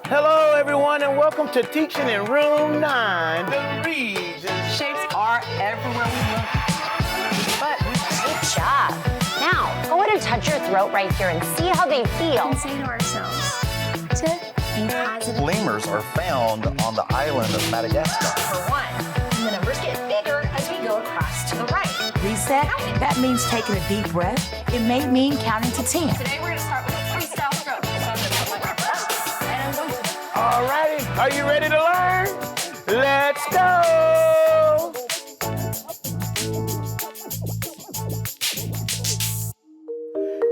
Hello, everyone, and welcome to Teaching in Room 9, the Regions. Shapes are everywhere we look. But great job. Now, go ahead and touch your throat right here and see how they feel. We can say to ourselves to be positive. Lemurs are found on the island of Madagascar. For one, and the numbers get bigger as we go across to the right. reset, that means taking a deep breath. It may mean counting to 10. Today we're going to start with a freestyle stroke. So I'm going to put my arm up, and I'm going to... All righty, are you ready to learn? Let's go!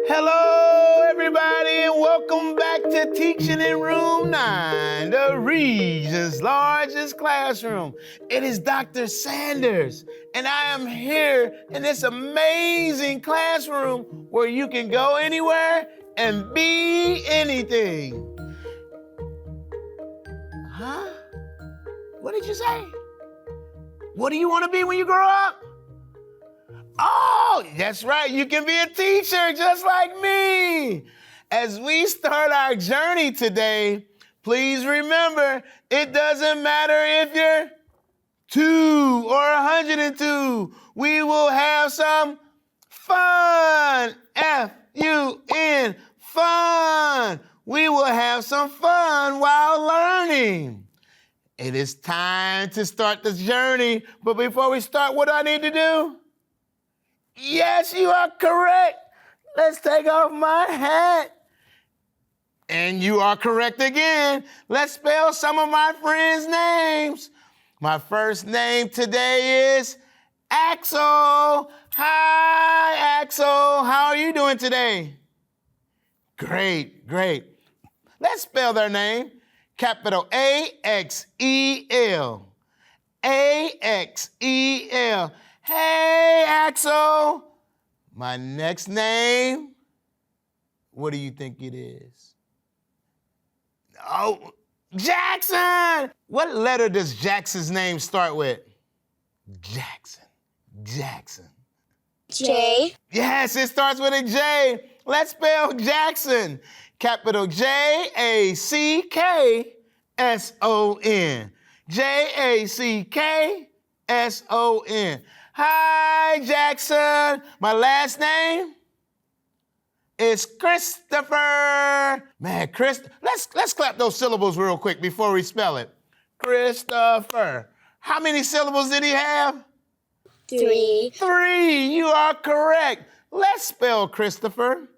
Hello, everybody, and welcome back to Teaching in Room 9, the region's largest classroom. It is Dr. Sanders, and I am here in this amazing classroom where you can go anywhere and be anything. Huh? What did you say? What do you want to be when you grow up? Oh, that's right. You can be a teacher just like me. As we start our journey today, please remember, it doesn't matter if you're 2 or 102. We will have some fun. F-U-N, fun. We will have some fun while learning. It is time to start this journey. But before we start, what do I need to do? Yes, you are correct. Let's take off my hat. And you are correct again. Let's spell some of my friends' names. My first name today is Axel. Hi, Axel. How are you doing today? Great, great. Let's spell their name. Capital A-X-E-L. A-X-E-L. Hey, Axel. My next name, what do you think it is? Oh, Jackson. What letter does Jackson's name start with? Jackson. J. Yes, it starts with a J. Let's spell Jackson. Capital J-A-C-K-S-O-N. J-A-C-K-S-O-N. Hi, Jackson. My last name is Christopher. Man, let's clap those syllables real quick before we spell it. Christopher. How many syllables did he have? 3. 3. You are correct. Let's spell Christopher.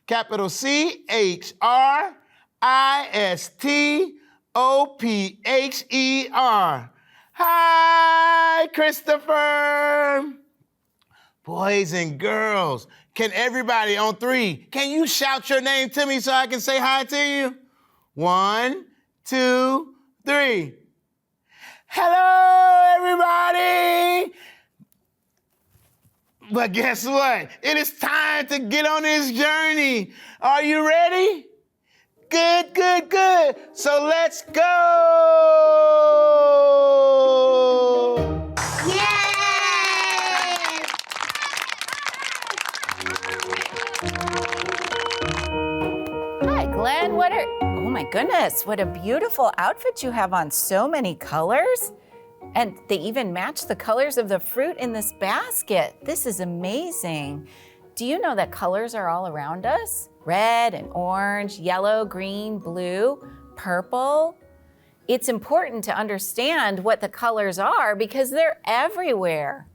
Capital C-H-R-I-S-T-O-P-H-E-R. Hi, Christopher. Boys and girls, can everybody on 3, can you shout your name to me so I can say hi to you? 1, 2, 3. Hello, everybody. But guess what? It is time to get on this journey. Are you ready? Good, good, good. So let's go. Yay! Hi, Glen. Oh my goodness, what a beautiful outfit you have on. So many colors. And they even match the colors of the fruit in this basket. This is amazing. Do you know that colors are all around us? Red and orange, yellow, green, blue, purple. It's important to understand what the colors are because they're everywhere.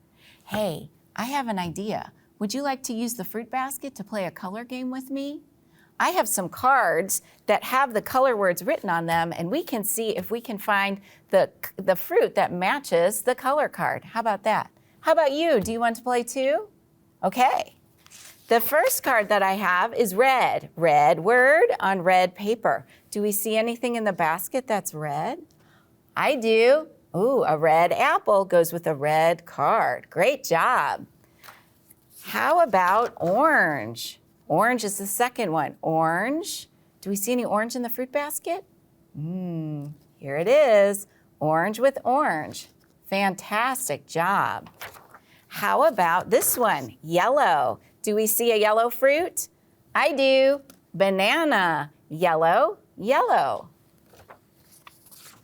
Hey, I have an idea. Would you like to use the fruit basket to play a color game with me? I have some cards that have the color words written on them, and we can see if we can find the fruit that matches the color card. How about that? How about you? Do you want to play too? Okay. The first card that I have is red. Red word on red paper. Do we see anything in the basket that's red? I do. Ooh, a red apple goes with a red card. Great job. How about orange? Orange is the second one. Orange. Do we see any orange in the fruit basket? Here it is. Orange with orange. Fantastic job. How about this one? Yellow. Do we see a yellow fruit? I do. Banana. Yellow, yellow.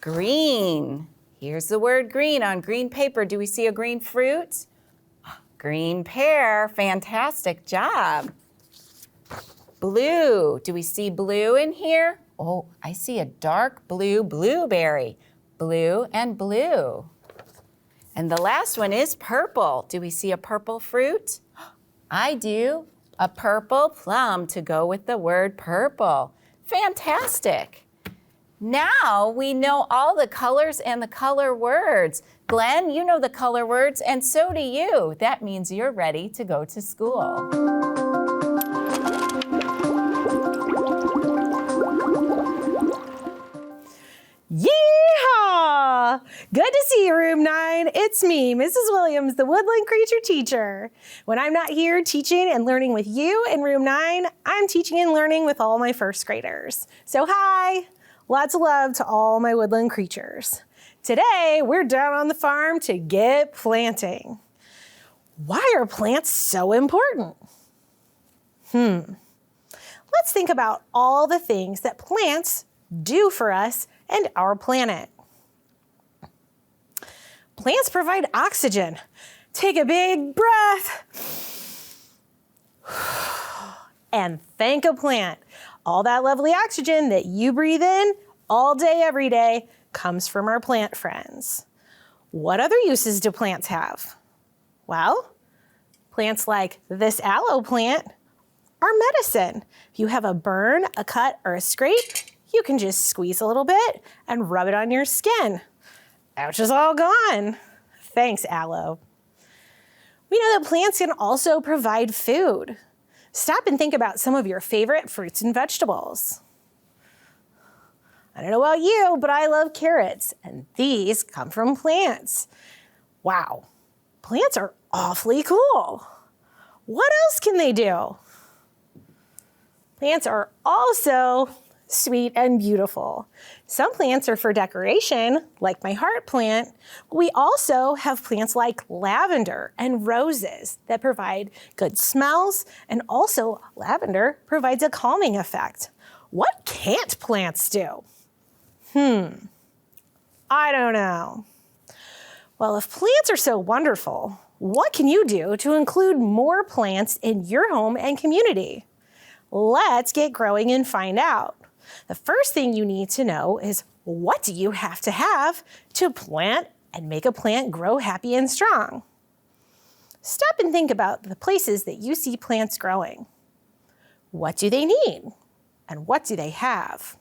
Green. Here's the word green on green paper. Do we see a green fruit? Green pear. Fantastic job. Blue. Do we see blue in here? Oh, I see a dark blue blueberry. Blue and blue. And the last one is purple. Do we see a purple fruit? I do. A purple plum to go with the word purple. Fantastic. Now we know all the colors and the color words. Glenn, you know the color words, and so do you. That means you're ready to go to school. Yeehaw! Good to see you, Room 9. It's me, Mrs. Williams, the Woodland Creature Teacher. When I'm not here teaching and learning with you in Room 9, I'm teaching and learning with all my first graders. So hi! Lots of love to all my woodland creatures. Today, we're down on the farm to get planting. Why are plants so important? Let's think about all the things that plants do for us and our planet. Plants provide oxygen. Take a big breath and thank a plant. All that lovely oxygen that you breathe in all day, every day, comes from our plant friends. What other uses do plants have? Well, plants like this aloe plant are medicine. If you have a burn, a cut, or a scrape, you can just squeeze a little bit and rub it on your skin. Ouch is all gone. Thanks, aloe. We know that plants can also provide food. Stop and think about some of your favorite fruits and vegetables. I don't know about you, but I love carrots, and these come from plants. Wow, plants are awfully cool. What else can they do? Plants are also sweet and beautiful. Some plants are for decoration, like my heart plant. We also have plants like lavender and roses that provide good smells, and also lavender provides a calming effect. What can't plants do? I don't know. Well, if plants are so wonderful, what can you do to include more plants in your home and community? Let's get growing and find out. The first thing you need to know is, what do you have to plant and make a plant grow happy and strong? Stop and think about the places that you see plants growing. What do they need? And what do they have?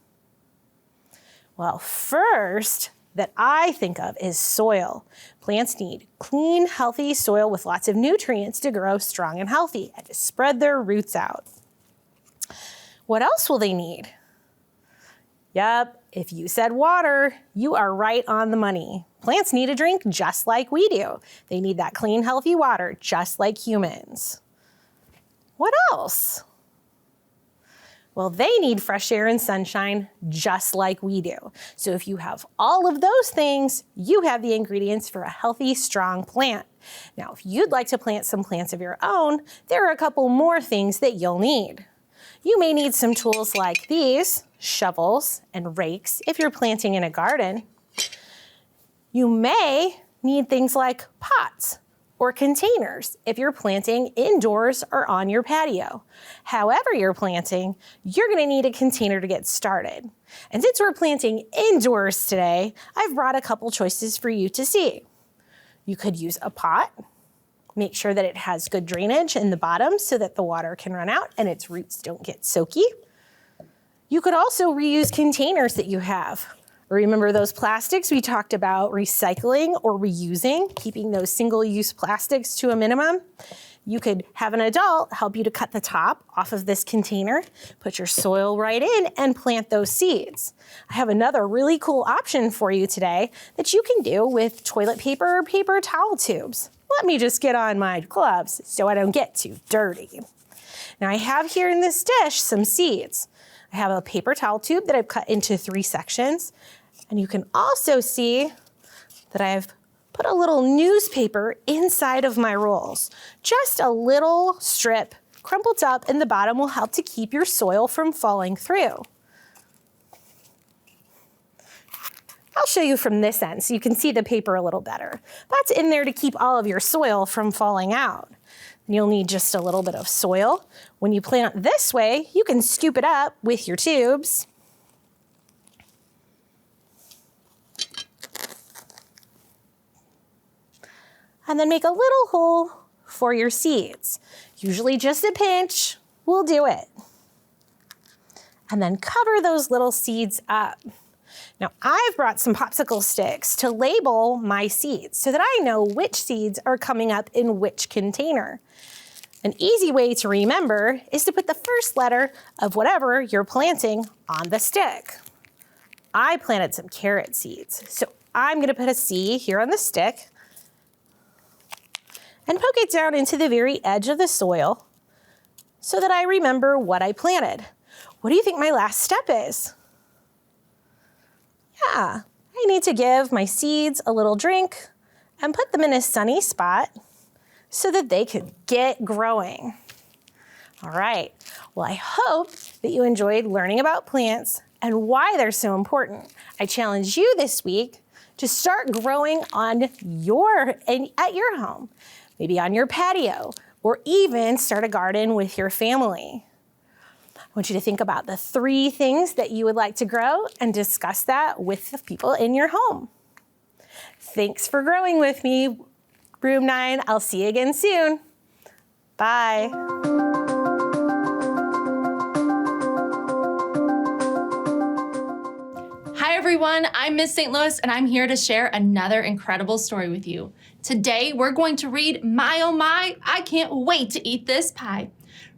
Well, first that I think of is soil. Plants need clean, healthy soil with lots of nutrients to grow strong and healthy and to spread their roots out. What else will they need? Yep, if you said water, you are right on the money. Plants need a drink just like we do. They need that clean, healthy water just like humans. What else? Well, they need fresh air and sunshine just like we do. So if you have all of those things, you have the ingredients for a healthy, strong plant. Now, if you'd like to plant some plants of your own, there are a couple more things that you'll need. You may need some tools like these, shovels and rakes if you're planting in a garden. You may need things like pots or containers if you're planting indoors or on your patio. However you're planting, you're gonna need a container to get started. And since we're planting indoors today, I've brought a couple choices for you to see. You could use a pot. Make sure that it has good drainage in the bottom so that the water can run out and its roots don't get soaky. You could also reuse containers that you have. Remember those plastics we talked about recycling or reusing, keeping those single-use plastics to a minimum? You could have an adult help you to cut the top off of this container, put your soil right in, and plant those seeds. I have another really cool option for you today that you can do with toilet paper or paper towel tubes. Let me just get on my gloves so I don't get too dirty. Now I have here in this dish some seeds. I have a paper towel tube that I've cut into 3 sections. And you can also see that I've put a little newspaper inside of my rolls. Just a little strip crumpled up in the bottom will help to keep your soil from falling through. I'll show you from this end so you can see the paper a little better. That's in there to keep all of your soil from falling out. You'll need just a little bit of soil. When you plant this way, you can scoop it up with your tubes. And then make a little hole for your seeds. Usually just a pinch will do it. And then cover those little seeds up. Now, I've brought some popsicle sticks to label my seeds so that I know which seeds are coming up in which container. An easy way to remember is to put the first letter of whatever you're planting on the stick. I planted some carrot seeds, so I'm gonna put a C here on the stick and poke it down into the very edge of the soil so that I remember what I planted. What do you think my last step is? Yeah, I need to give my seeds a little drink and put them in a sunny spot so that they could get growing. All right, well, I hope that you enjoyed learning about plants and why they're so important. I challenge you this week to start growing at your home, maybe on your patio, or even start a garden with your family. I want you to think about the 3 things that you would like to grow and discuss that with the people in your home. Thanks for growing with me, Room 9. I'll see you again soon. Bye. Hi everyone, I'm Miss St. Louis and I'm here to share another incredible story with you. Today we're going to read My Oh My, I Can't Wait to Eat This Pie,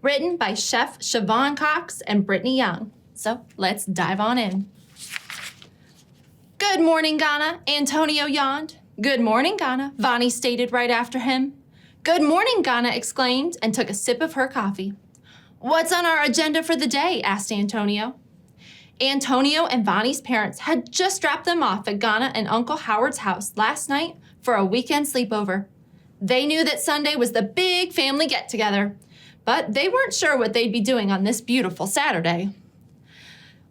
written by Chef Siobhan Cox and Brittany Young. So let's dive on in. Good morning, Ghana, Antonio yawned. Good morning, Ghana, Vani stated right after him. Good morning, Ghana exclaimed and took a sip of her coffee. What's on our agenda for the day? Asked Antonio. Antonio and Vani's parents had just dropped them off at Ghana and Uncle Howard's house last night for a weekend sleepover. They knew that Sunday was the big family get-together, but they weren't sure what they'd be doing on this beautiful Saturday.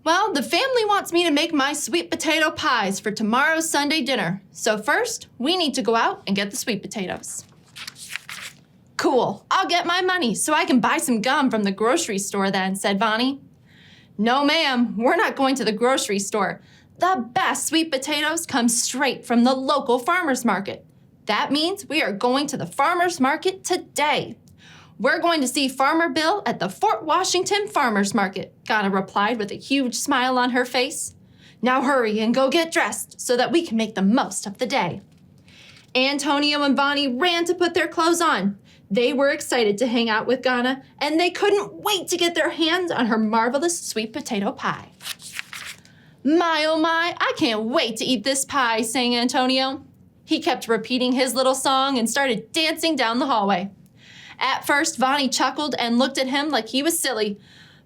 Well, the family wants me to make my sweet potato pies for tomorrow's Sunday dinner. So first, we need to go out and get the sweet potatoes. Cool, I'll get my money so I can buy some gum from the grocery store then, said Vani. No, ma'am, we're not going to the grocery store. The best sweet potatoes come straight from the local farmer's market. That means we are going to the farmer's market today. We're going to see Farmer Bill at the Fort Washington Farmer's Market, Ghana replied with a huge smile on her face. Now hurry and go get dressed so that we can make the most of the day. Antonio and Vani ran to put their clothes on. They were excited to hang out with Ghana, and they couldn't wait to get their hands on her marvelous sweet potato pie. My oh my, I can't wait to eat this pie, sang Antonio. He kept repeating his little song and started dancing down the hallway. At first, Vani chuckled and looked at him like he was silly.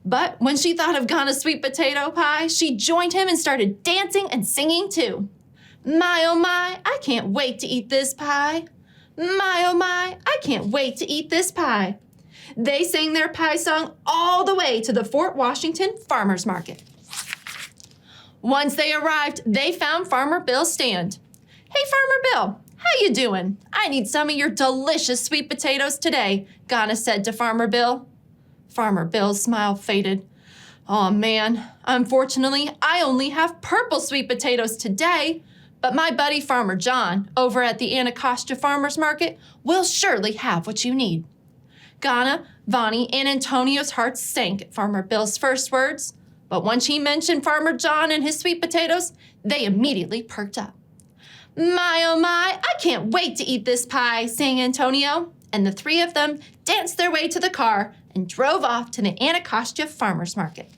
But when she thought of Ghana's sweet potato pie, she joined him and started dancing and singing too. My oh my, I can't wait to eat this pie. My oh my, I can't wait to eat this pie. They sang their pie song all the way to the Fort Washington Farmer's Market. Once they arrived, they found Farmer Bill's stand. Hey, Farmer Bill, how you doing? I need some of your delicious sweet potatoes today, Ghana said to Farmer Bill. Farmer Bill's smile faded. Oh man, unfortunately, I only have purple sweet potatoes today, but my buddy Farmer John over at the Anacostia Farmer's Market will surely have what you need. Ghana, Vani, and Antonio's hearts sank at Farmer Bill's first words, but once he mentioned Farmer John and his sweet potatoes, they immediately perked up. My oh my, I can't wait to eat this pie, sang Antonio, and the 3 of them danced their way to the car and drove off to the Anacostia Farmer's Market.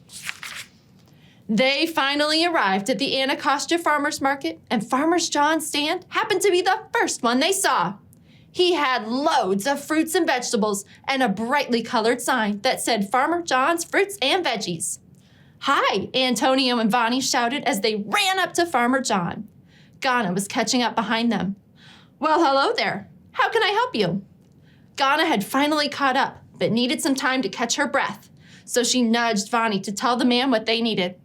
They finally arrived at the Anacostia Farmer's Market, and Farmer John's stand happened to be the first one they saw. He had loads of fruits and vegetables and a brightly colored sign that said Farmer John's Fruits and Veggies. Hi, Antonio and Vani shouted as they ran up to Farmer John. Ghana was catching up behind them. Well, hello there. How can I help you? Ghana had finally caught up, but needed some time to catch her breath, so she nudged Vani to tell the man what they needed.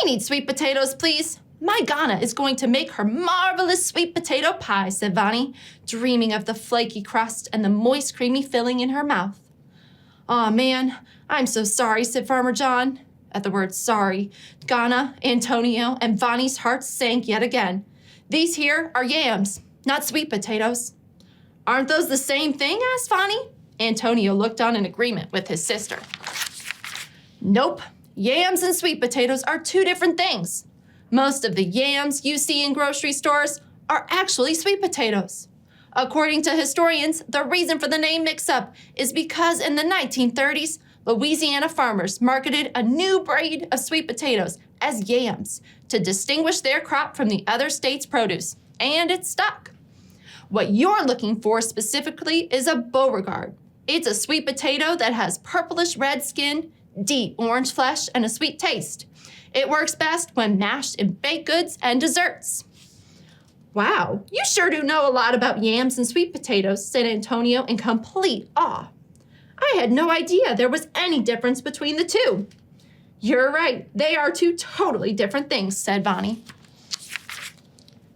We need sweet potatoes, please. My Ghana is going to make her marvelous sweet potato pie, said Vani, dreaming of the flaky crust and the moist, creamy filling in her mouth. Aw, man, I'm so sorry, said Farmer John. At the word sorry, Ghana, Antonio, and Vani's hearts sank yet again. These here are yams, not sweet potatoes. Aren't those the same thing? Asked Vani. Antonio looked on in agreement with his sister. Nope, yams and sweet potatoes are two different things. Most of the yams you see in grocery stores are actually sweet potatoes. According to historians, the reason for the name mix-up is because in the 1930s, Louisiana farmers marketed a new breed of sweet potatoes as yams to distinguish their crop from the other states' produce, and it stuck. What you're looking for specifically is a Beauregard. It's a sweet potato that has purplish red skin, deep orange flesh, and a sweet taste. It works best when mashed in baked goods and desserts. Wow, you sure do know a lot about yams and sweet potatoes, said Antonio in complete awe. I had no idea there was any difference between the two. You're right, they are two totally different things, said Vani.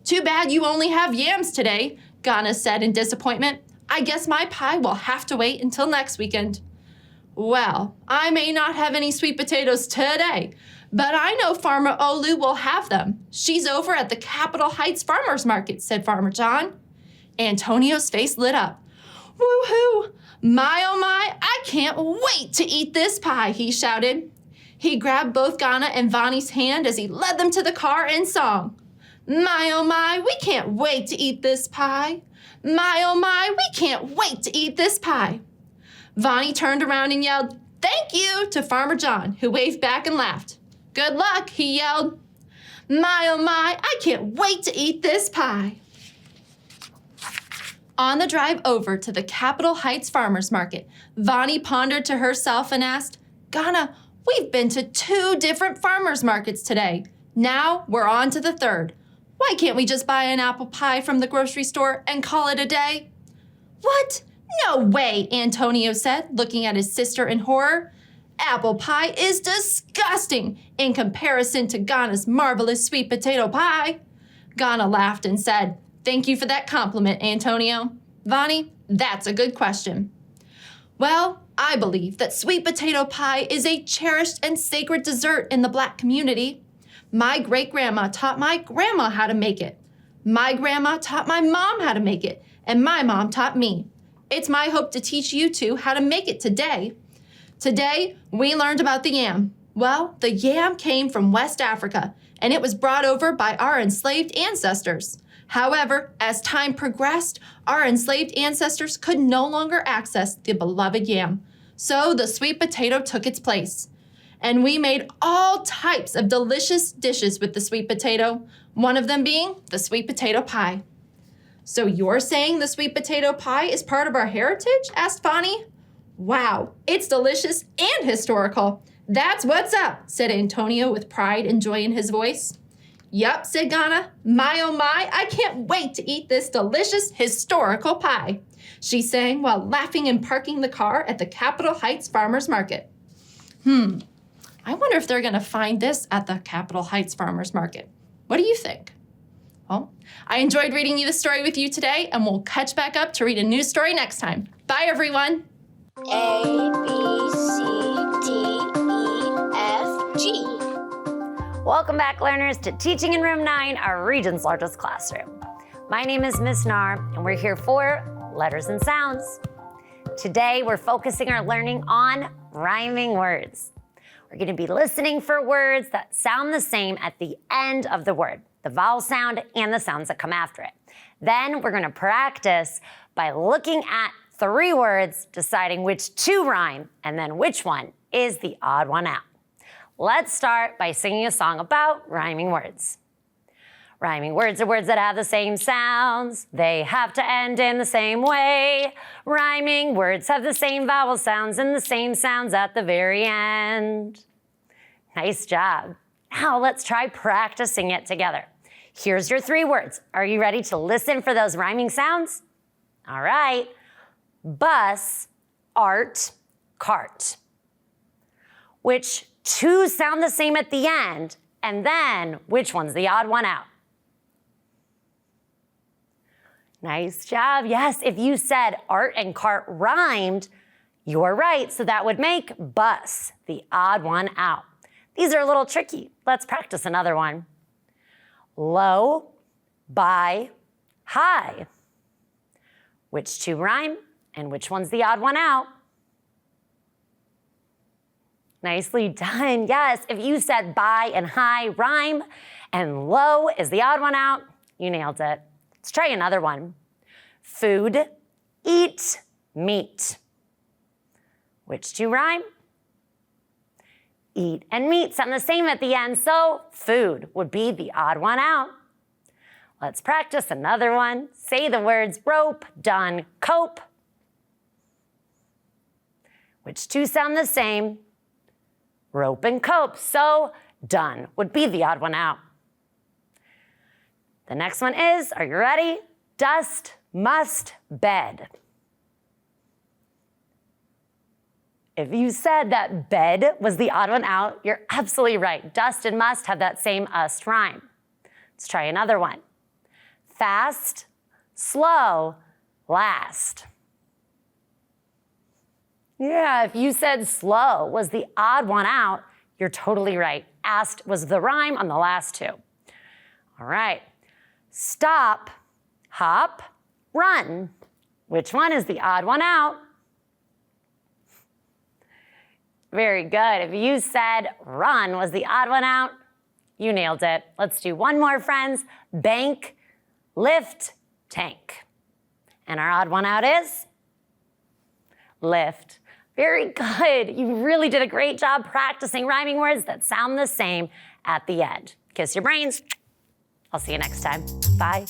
Too bad you only have yams today, Ghana said in disappointment. I guess my pie will have to wait until next weekend. Well, I may not have any sweet potatoes today, but I know Farmer Olu will have them. She's over at the Capitol Heights Farmers Market, said Farmer John. Antonio's face lit up. Woo-hoo! My, oh my, I can't wait to eat this pie, he shouted. He grabbed both Ghana and Vani's hand as he led them to the car and sung. My, oh my, we can't wait to eat this pie. My, oh my, we can't wait to eat this pie. Vani turned around and yelled, "Thank you," to Farmer John, who waved back and laughed. "Good luck," he yelled. My, oh my, I can't wait to eat this pie. On the drive over to the Capitol Heights Farmers Market, Vani pondered to herself and asked, Ghana, we've been to 2 different farmers markets today. Now we're on to the 3rd. Why can't we just buy an apple pie from the grocery store and call it a day? What? No way, Antonio said, looking at his sister in horror. Apple pie is disgusting in comparison to Ghana's marvelous sweet potato pie. Ghana laughed and said, Thank you for that compliment, Antonio. Vani, that's a good question. Well, I believe that sweet potato pie is a cherished and sacred dessert in the Black community. My great-grandma taught my grandma how to make it. My grandma taught my mom how to make it, and my mom taught me. It's my hope to teach you two how to make it today. Today, we learned about the yam. Well, the yam came from West Africa, and it was brought over by our enslaved ancestors. However, as time progressed, our enslaved ancestors could no longer access the beloved yam. So the sweet potato took its place. And we made all types of delicious dishes with the sweet potato, one of them being the sweet potato pie. So you're saying the sweet potato pie is part of our heritage? Asked Vani. Wow, it's delicious and historical. That's what's up, said Antonio with pride and joy in his voice. Yup, said Ghana. My, oh my, I can't wait to eat this delicious historical pie, she sang while laughing and parking the car at the Capitol Heights Farmers Market. I wonder if they're going to find this at the Capitol Heights Farmers Market. What do you think? Well, I enjoyed reading you the story with you today, and we'll catch back up to read a new story next time. Bye, everyone. A, B, C, D, E, F, G. Welcome back, learners, to Teaching in Room 9, our region's largest classroom. My name is Miss Knarr, and we're here for Letters and Sounds. Today, we're focusing our learning on rhyming words. We're going to be listening for words that sound the same at the end of the word, the vowel sound and the sounds that come after it. Then we're going to practice by looking at 3 words, deciding which 2 rhyme, and then which one is the odd one out. Let's start by singing a song about rhyming words. Rhyming words are words that have the same sounds. They have to end in the same way. Rhyming words have the same vowel sounds and the same sounds at the very end. Nice job. Now let's try practicing it together. Here's your 3 words. Are you ready to listen for those rhyming sounds? All right. Bus, art, cart. Which 2 sound the same at the end And then, which one's the odd one out? Nice job. Yes, if you said art and cart rhymed, you're right. So that would make bus the odd one out. These are a little tricky. Let's practice another one. Low, by, high. Which two rhyme and which one's the odd one out? Nicely done. Yes, if you said by and high rhyme and low is the odd one out, you nailed it. Let's try another one. Food, eat, meat. Which two rhyme? Eat and meat sound the same at the end, so food would be the odd one out. Let's practice another one. Say the words rope, done, cope. Which two sound the same? Rope and cope, so done would be the odd one out. The next one is, are you ready? Dust, must, bed. If you said that bed was the odd one out, you're absolutely right. Dust and must have that same ust rhyme. Let's try another one. Fast, slow, last. Yeah, if you said slow was the odd one out, you're totally right. Ast was the rhyme on the last two. All right. Stop, hop, run. Which one is the odd one out? Very good. If you said run was the odd one out, you nailed it. Let's do one more, friends. Bank, lift, tank. And our odd one out is lift. Very good. You really did a great job practicing rhyming words that sound the same at the end. Kiss your brains. I'll see you next time. Bye.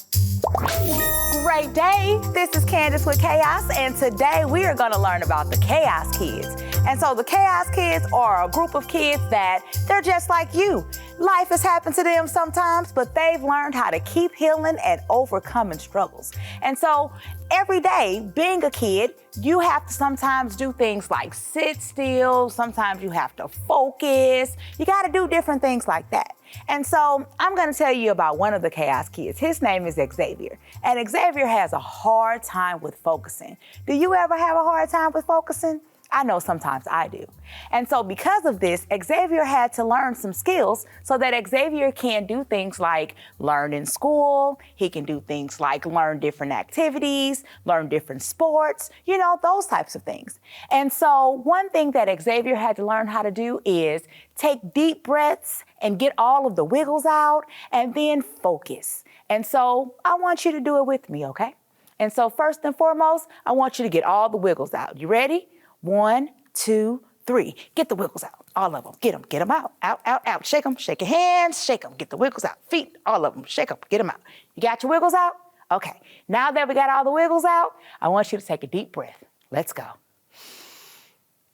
Great day. This is Candace with Chaos, and today we are going to learn about the Chaos Kids. And so the Chaos Kids are a group of kids that they're just like you. Life has happened to them sometimes, but they've learned how to keep healing and overcoming struggles. And so every day, being a kid, you have to sometimes do things like sit still. Sometimes you have to focus. You got to do different things like that. And so I'm going to tell you about one of the Chaos Kids. His name is Xavier. And Xavier has a hard time with focusing. Do you ever have a hard time with focusing? I know sometimes I do. And so because of this, Xavier had to learn some skills so that Xavier can do things like learn in school. He can do things like learn different activities, learn different sports, you know, those types of things. And so one thing that Xavier had to learn how to do is take deep breaths and get all of the wiggles out and then focus. And so I want you to do it with me, okay? And so first and foremost, I want you to get all the wiggles out. You ready? 1, 2, 3. Get the wiggles out. All of them. Get them out. Out, out, out. Shake them. Shake your hands. Shake them. Get the wiggles out. Feet. All of them. Shake them. Get them out. You got your wiggles out? Okay. Now that we got all the wiggles out, I want you to take a deep breath. Let's go.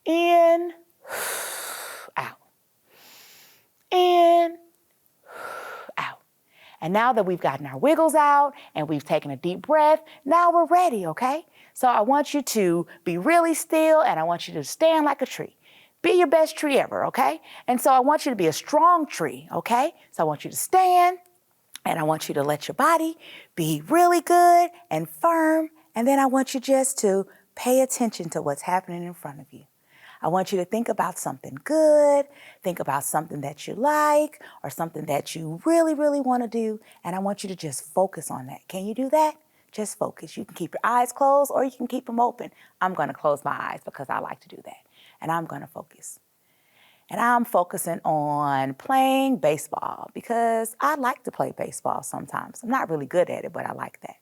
In, out. In, out. And now that we've gotten our wiggles out and we've taken a deep breath, now we're ready, okay? So I want you to be really still and I want you to stand like a tree. Be your best tree ever, okay? And so I want you to be a strong tree, okay? So I want you to stand and I want you to let your body be really good and firm. And then I want you just to pay attention to what's happening in front of you. I want you to think about something good, think about something that you like or something that you really, really want to do. And I want you to just focus on that. Can you do that? Just focus. You can keep your eyes closed or you can keep them open. I'm going to close my eyes because I like to do that. And I'm going to focus. And I'm focusing on playing baseball because I like to play baseball sometimes. I'm not really good at it, but I like that.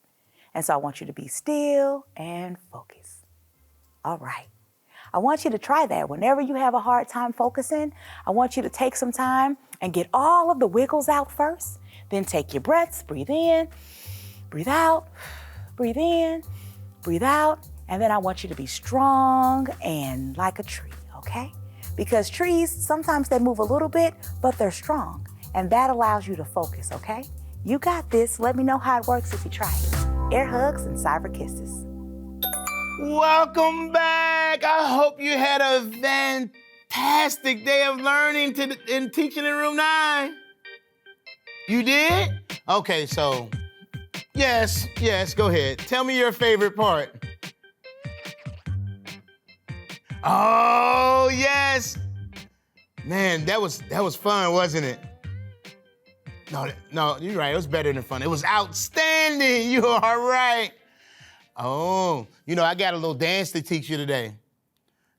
And so I want you to be still and focus. All right. I want you to try that. Whenever you have a hard time focusing, I want you to take some time and get all of the wiggles out first. Then take your breaths, breathe in, breathe out, breathe in, breathe out. And then I want you to be strong and like a tree, okay? Because trees, sometimes they move a little bit, but they're strong. And that allows you to focus, okay? You got this. Let me know how it works if you try it. Air hugs and cyber kisses. Welcome back. I hope you had a fantastic day of learning and teaching in room 9. You did? Okay, so yes, go ahead. Tell me your favorite part. Oh, yes. Man, that was fun, wasn't it? No, you're right. It was better than fun. It was outstanding. You are right. Oh, I got a little dance to teach you today.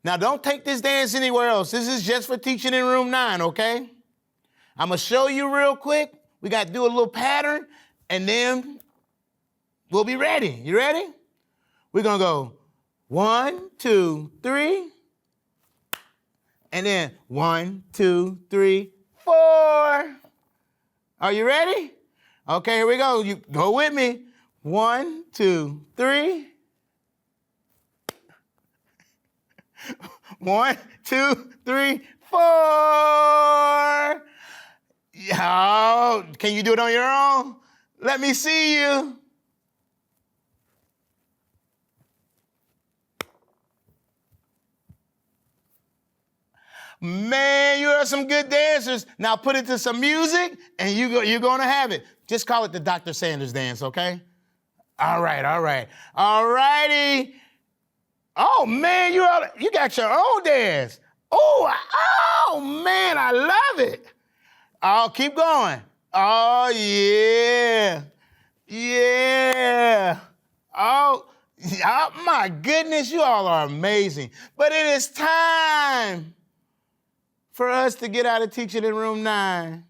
Now, don't take this dance anywhere else. This is just for teaching in room 9, okay? I'm going to show you real quick. We got to do a little pattern, and then we'll be ready. You ready? We're going to go 1, 2, 3. And then 1, 2, 3, 4. Are you ready? Okay, here we go. You go with me. 1, 2, 3. 1, 2, 3, 4. Oh, can you do it on your own? Let me see you. Man, you are some good dancers. Now put it to some music, and you're going to have it. Just call it the Dr. Sanders dance, okay? All right. All righty. Oh, man, you got your own dance. Oh, man, I love it. Oh, keep going. Oh, yeah. Yeah. Oh, my goodness, you all are amazing. But it is time for us to get out of teaching in room 9.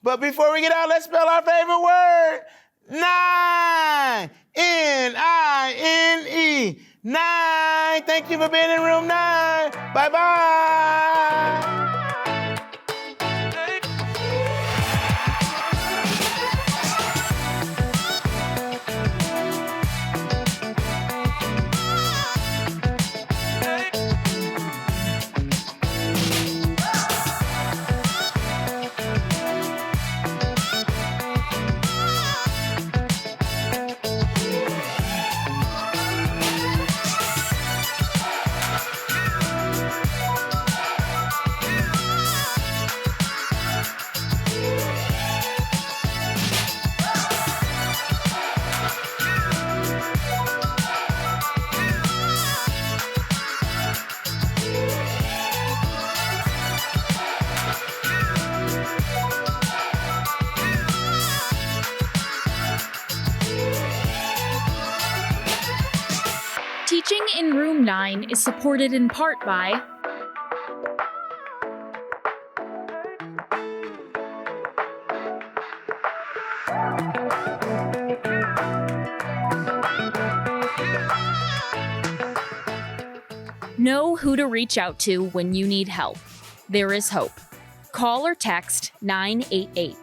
But before we get out, let's spell our favorite word. 9. N-I-N-E. 9. Thank you for being in room 9. Bye-bye. Teaching in Room 9 is supported in part by Know who to reach out to when you need help. There is hope. Call or text 988.